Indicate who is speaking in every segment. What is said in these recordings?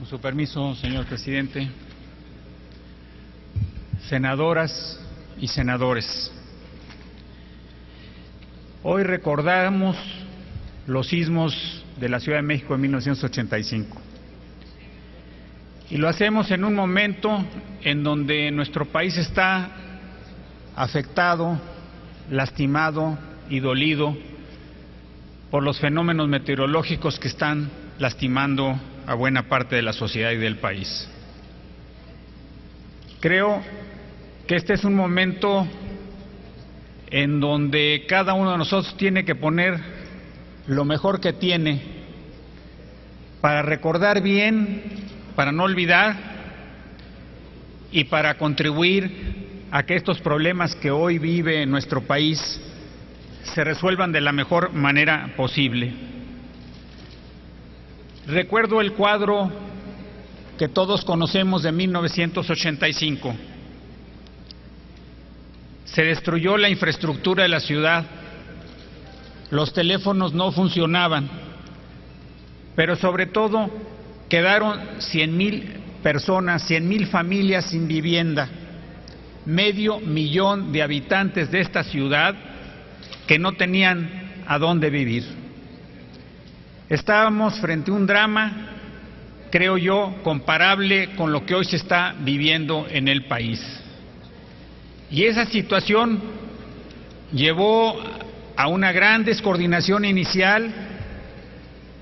Speaker 1: Con su permiso, señor presidente, senadoras y senadores, hoy recordamos los sismos de la Ciudad de México en 1985 y lo hacemos en un momento en donde nuestro país está afectado, lastimado y dolido por los fenómenos meteorológicos que están lastimando a buena parte de la sociedad y del país. Creo que este es un momento en donde cada uno de nosotros tiene que poner lo mejor que tiene para recordar bien, para no olvidar y para contribuir a que estos problemas que hoy vive nuestro país se resuelvan de la mejor manera posible. Recuerdo el cuadro que todos conocemos de 1985. Se destruyó la infraestructura de la ciudad, los teléfonos no funcionaban, pero sobre todo quedaron 100,000 personas, 100,000 familias sin vivienda, 500,000 de habitantes de esta ciudad que no tenían a dónde vivir. Estábamos frente a un drama, creo yo, comparable con lo que hoy se está viviendo en el país. Y esa situación llevó a una gran descoordinación inicial,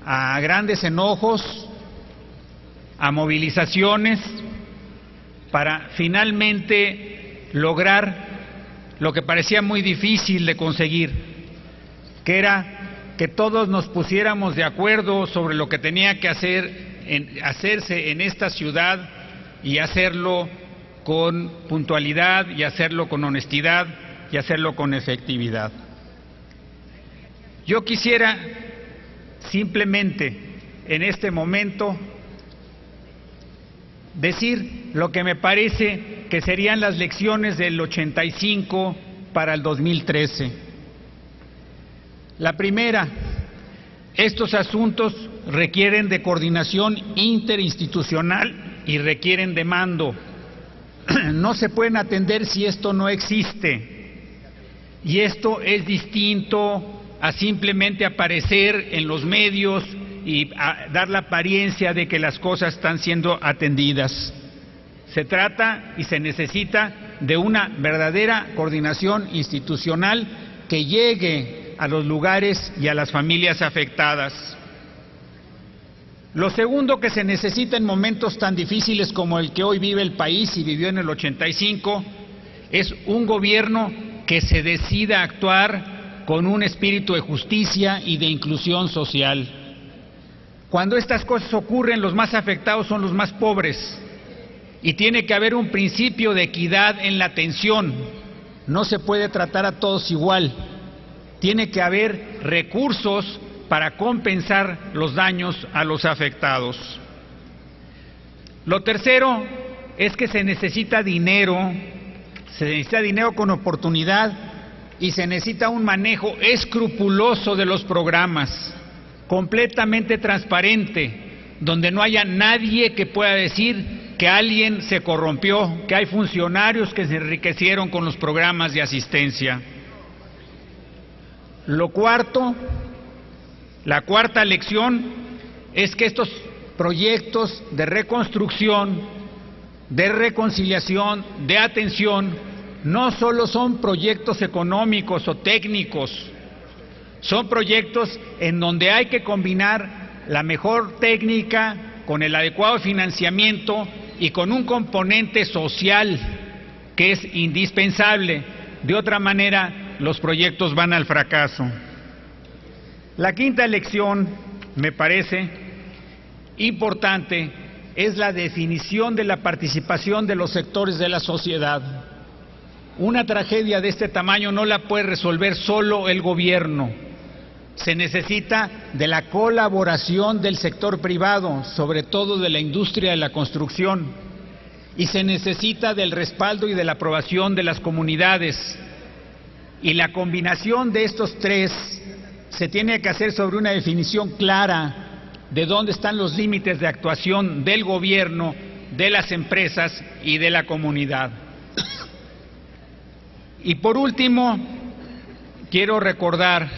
Speaker 1: a grandes enojos, a movilizaciones, para finalmente lograr lo que parecía muy difícil de conseguir, que era que todos nos pusiéramos de acuerdo sobre lo que tenía que hacerse en esta ciudad y hacerlo con puntualidad y hacerlo con honestidad y hacerlo con efectividad. Yo quisiera simplemente en este momento decir lo que me parece que serían las lecciones del 85 para el 2013. La primera, estos asuntos requieren de coordinación interinstitucional y requieren de mando. No se pueden atender si esto no existe. Y esto es distinto a simplemente aparecer en los medios y a dar la apariencia de que las cosas están siendo atendidas. Se trata y se necesita de una verdadera coordinación institucional que llegue a los lugares y a las familias afectadas. Lo segundo que se necesita en momentos tan difíciles como el que hoy vive el país y vivió en el 85 es un gobierno que se decida a actuar con un espíritu de justicia y de inclusión social. Cuando estas cosas ocurren, los más afectados son los más pobres y tiene que haber un principio de equidad en la atención. No se puede tratar a todos igual. Tiene que haber recursos para compensar los daños a los afectados. Lo tercero es que se necesita dinero con oportunidad y se necesita un manejo escrupuloso de los programas, completamente transparente, donde no haya nadie que pueda decir que alguien se corrompió, que hay funcionarios que se enriquecieron con los programas de asistencia. Lo cuarto, la cuarta lección es que estos proyectos de reconstrucción, de reconciliación, de atención, no solo son proyectos económicos o técnicos, son proyectos en donde hay que combinar la mejor técnica con el adecuado financiamiento y con un componente social que es indispensable. De otra manera, los proyectos van al fracaso. La quinta lección, me parece importante, es la definición de la participación de los sectores de la sociedad. Una tragedia de este tamaño no la puede resolver solo el gobierno. Se necesita de la colaboración del sector privado, sobre todo de la industria de la construcción, y se necesita del respaldo y de la aprobación de las comunidades. Y la combinación de estos tres se tiene que hacer sobre una definición clara de dónde están los límites de actuación del gobierno, de las empresas y de la comunidad. Y por último, quiero recordar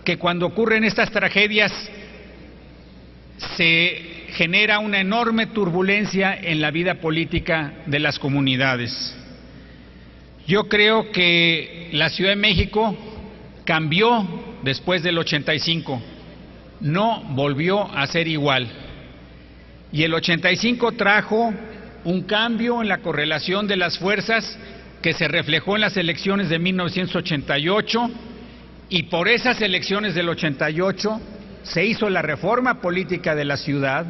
Speaker 1: que cuando ocurren estas tragedias se genera una enorme turbulencia en la vida política de las comunidades. Yo creo que la Ciudad de México cambió después del 85, no volvió a ser igual. Y el 85 trajo un cambio en la correlación de las fuerzas que se reflejó en las elecciones de 1988, y por esas elecciones del 88 se hizo la reforma política de la ciudad,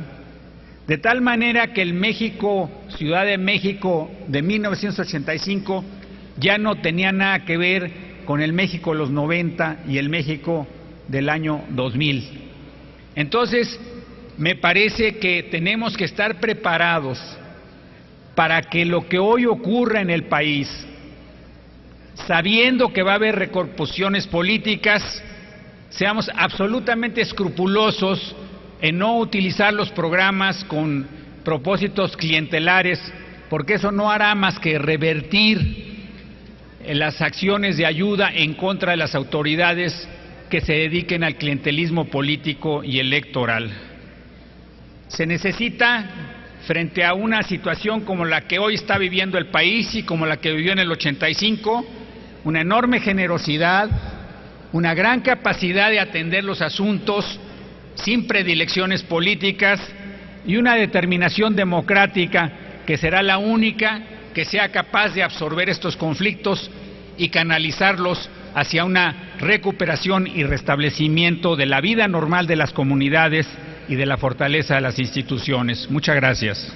Speaker 1: de tal manera que el México, Ciudad de México de 1985, ya no tenía nada que ver con el México de los 90 y el México del año 2000. Entonces, me parece que tenemos que estar preparados para que lo que hoy ocurra en el país, sabiendo que va a haber repercusiones políticas, seamos absolutamente escrupulosos en no utilizar los programas con propósitos clientelares, porque eso no hará más que revertir las acciones de ayuda en contra de las autoridades que se dediquen al clientelismo político y electoral. Se necesita, frente a una situación como la que hoy está viviendo el país y como la que vivió en el 85, una enorme generosidad, una gran capacidad de atender los asuntos sin predilecciones políticas y una determinación democrática que será la única que sea capaz de absorber estos conflictos y canalizarlos hacia una recuperación y restablecimiento de la vida normal de las comunidades y de la fortaleza de las instituciones. Muchas gracias.